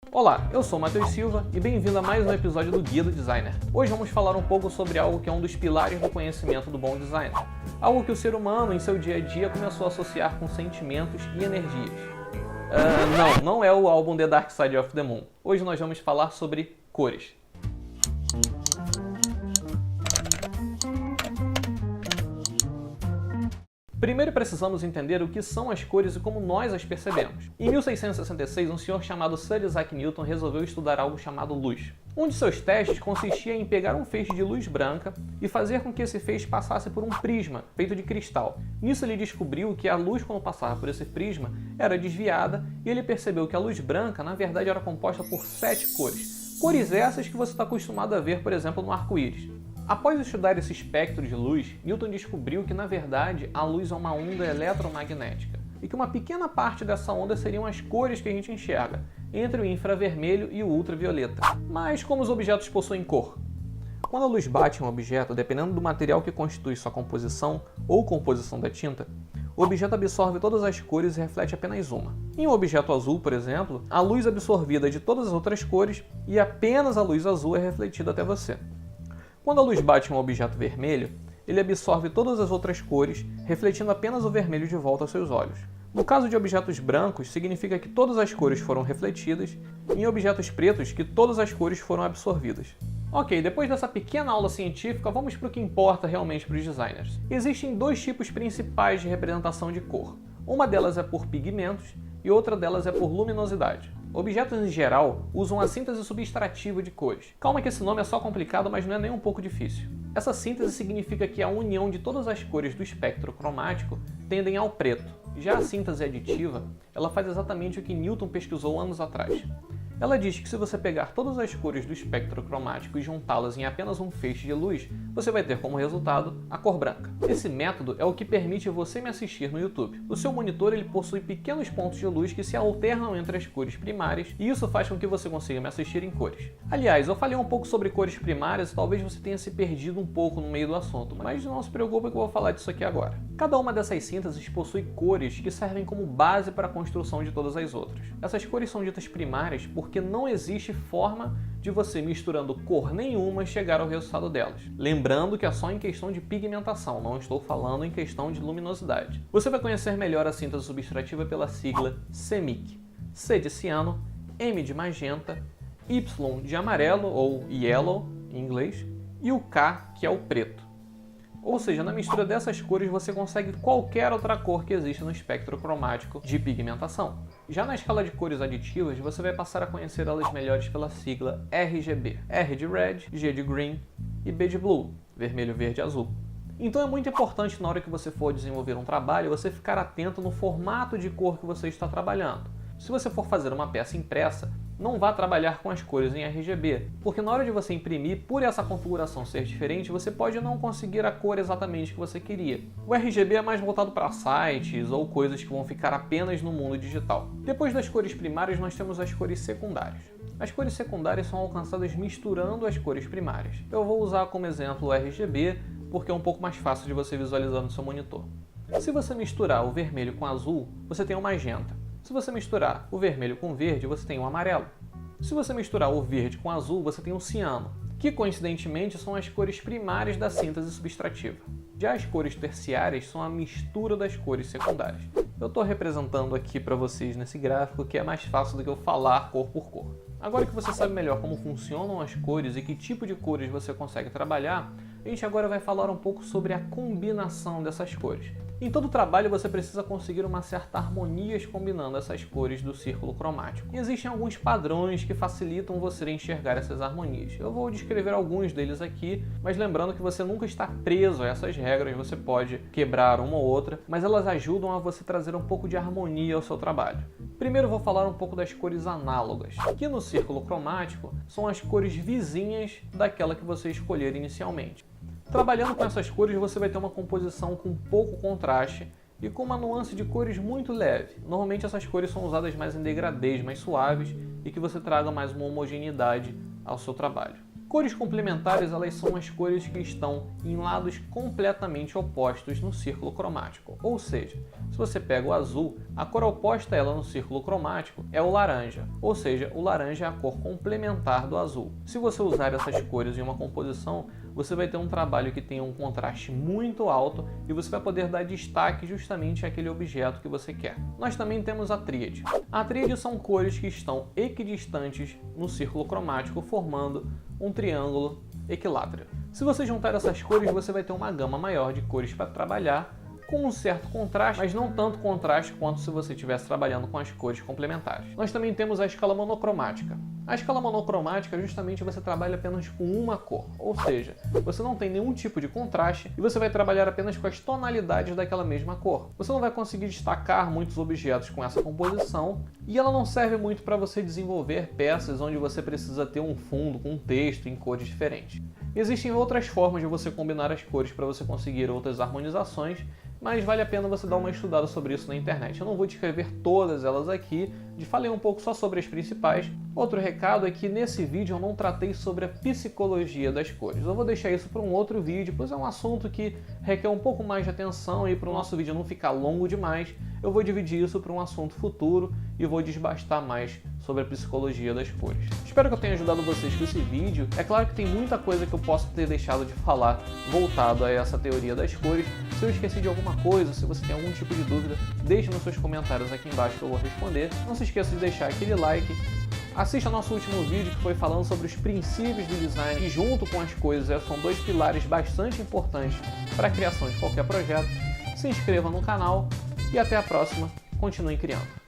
Olá, eu sou o Matheus Silva e bem-vindo a mais um episódio do Guia do Designer. Hoje vamos falar um pouco sobre algo que é um dos pilares do conhecimento do bom design. Algo que o ser humano em seu dia a dia começou a associar com sentimentos e energias. Não é o álbum The Dark Side of the Moon. Hoje nós vamos falar sobre cores. Primeiro precisamos entender o que são as cores e como nós as percebemos. Em 1666, um senhor chamado Sir Isaac Newton resolveu estudar algo chamado luz. Um de seus testes consistia em pegar um feixe de luz branca e fazer com que esse feixe passasse por um prisma feito de cristal. Nisso ele descobriu que a luz, quando passava por esse prisma, era desviada e ele percebeu que a luz branca, na verdade, era composta por 7 cores. Cores essas que você está acostumado a ver, por exemplo, no arco-íris. Após estudar esse espectro de luz, Newton descobriu que, na verdade, a luz é uma onda eletromagnética e que uma pequena parte dessa onda seriam as cores que a gente enxerga, entre o infravermelho e o ultravioleta. Mas como os objetos possuem cor? Quando a luz bate em um objeto, dependendo do material que constitui sua composição ou composição da tinta, o objeto absorve todas as cores e reflete apenas uma. Em um objeto azul, por exemplo, a luz absorvida é de todas as outras cores e apenas a luz azul é refletida até você. Quando a luz bate em um objeto vermelho, ele absorve todas as outras cores, refletindo apenas o vermelho de volta aos seus olhos. No caso de objetos brancos, significa que todas as cores foram refletidas, e em objetos pretos, que todas as cores foram absorvidas. Ok, depois dessa pequena aula científica, vamos para o que importa realmente para os designers. Existem dois tipos principais de representação de cor. Uma delas é por pigmentos e outra delas é por luminosidade. Objetos em geral usam a síntese subtrativa de cores. Calma que esse nome é só complicado, mas não é nem um pouco difícil. Essa síntese significa que a união de todas as cores do espectro cromático tendem ao preto. Já a síntese aditiva, ela faz exatamente o que Newton pesquisou anos atrás. Ela diz que se você pegar todas as cores do espectro cromático e juntá-las em apenas um feixe de luz, você vai ter como resultado a cor branca. Esse método é o que permite você me assistir no YouTube. O seu monitor ele possui pequenos pontos de luz que se alternam entre as cores primárias e isso faz com que você consiga me assistir em cores. Aliás, eu falei um pouco sobre cores primárias e talvez você tenha se perdido um pouco no meio do assunto, mas não se preocupe que eu vou falar disso aqui agora. Cada uma dessas sínteses possui cores que servem como base para a construção de todas as outras. Essas cores são ditas primárias porque não existe forma de você, misturando cor nenhuma, chegar ao resultado delas. Lembrando que é só em questão de pigmentação, não estou falando em questão de luminosidade. Você vai conhecer melhor a síntese subtrativa pela sigla CMYK. C de ciano, M de magenta, Y de amarelo, ou yellow em inglês, e o K, que é o preto. Ou seja, na mistura dessas cores você consegue qualquer outra cor que existe no espectro cromático de pigmentação. Já na escala de cores aditivas, você vai passar a conhecer elas melhores pela sigla RGB. R de Red, G de Green e B de Blue, vermelho, verde e azul. Então é muito importante na hora que você for desenvolver um trabalho, você ficar atento no formato de cor que você está trabalhando. Se você for fazer uma peça impressa, não vá trabalhar com as cores em RGB, porque na hora de você imprimir, por essa configuração ser diferente, você pode não conseguir a cor exatamente que você queria. O RGB é mais voltado para sites ou coisas que vão ficar apenas no mundo digital. Depois das cores primárias, nós temos as cores secundárias. As cores secundárias são alcançadas misturando as cores primárias. Eu vou usar como exemplo o RGB, porque é um pouco mais fácil de você visualizar no seu monitor. Se você misturar o vermelho com azul, você tem o magenta. Se você misturar o vermelho com o verde, você tem o amarelo. Se você misturar o verde com o azul, você tem o ciano, que coincidentemente são as cores primárias da síntese subtrativa. Já as cores terciárias são a mistura das cores secundárias. Eu estou representando aqui para vocês nesse gráfico que é mais fácil do que eu falar cor por cor. Agora que você sabe melhor como funcionam as cores e que tipo de cores você consegue trabalhar, a gente agora vai falar um pouco sobre a combinação dessas cores. Em todo trabalho você precisa conseguir uma certa harmonia combinando essas cores do círculo cromático. E existem alguns padrões que facilitam você enxergar essas harmonias. Eu vou descrever alguns deles aqui, mas lembrando que você nunca está preso a essas regras, você pode quebrar uma ou outra, mas elas ajudam a você trazer um pouco de harmonia ao seu trabalho. Primeiro vou falar um pouco das cores análogas, que no círculo cromático são as cores vizinhas daquela que você escolher inicialmente. Trabalhando com essas cores, você vai ter uma composição com pouco contraste e com uma nuance de cores muito leve. Normalmente essas cores são usadas mais em degradês, mais suaves e que você traga mais uma homogeneidade ao seu trabalho. Cores complementares, elas são as cores que estão em lados completamente opostos no círculo cromático. Ou seja, se você pega o azul, a cor oposta a ela no círculo cromático é o laranja. Ou seja, o laranja é a cor complementar do azul. Se você usar essas cores em uma composição, você vai ter um trabalho que tenha um contraste muito alto e você vai poder dar destaque justamente àquele objeto que você quer. Nós também temos a tríade. A tríade são cores que estão equidistantes no círculo cromático, formando um triângulo equilátero. Se você juntar essas cores, você vai ter uma gama maior de cores para trabalhar, com um certo contraste, mas não tanto contraste quanto se você estivesse trabalhando com as cores complementares. Nós também temos a escala monocromática. A escala monocromática, justamente, você trabalha apenas com uma cor, ou seja, você não tem nenhum tipo de contraste e você vai trabalhar apenas com as tonalidades daquela mesma cor. Você não vai conseguir destacar muitos objetos com essa composição e ela não serve muito para você desenvolver peças onde você precisa ter um fundo com um texto em cores diferentes. Existem outras formas de você combinar as cores para você conseguir outras harmonizações, mas vale a pena você dar uma estudada sobre isso na internet. Eu não vou descrever todas elas aqui, falei um pouco só sobre as principais. Outro recado é que nesse vídeo eu não tratei sobre a psicologia das cores. Eu vou deixar isso para um outro vídeo, pois é um assunto que requer um pouco mais de atenção e para o nosso vídeo não ficar longo demais, eu vou dividir isso para um assunto futuro e vou desbastar mais sobre a psicologia das cores. Espero que eu tenha ajudado vocês com esse vídeo. É claro que tem muita coisa que eu posso ter deixado de falar voltado a essa teoria das cores. Se eu esqueci de alguma coisa, se você tem algum tipo de dúvida, deixe nos seus comentários aqui embaixo que eu vou responder. Não se esqueça de deixar aquele like. Assista nosso último vídeo que foi falando sobre os princípios do design e junto com as cores são dois pilares bastante importantes para a criação de qualquer projeto. Se inscreva no canal e até a próxima. Continue criando.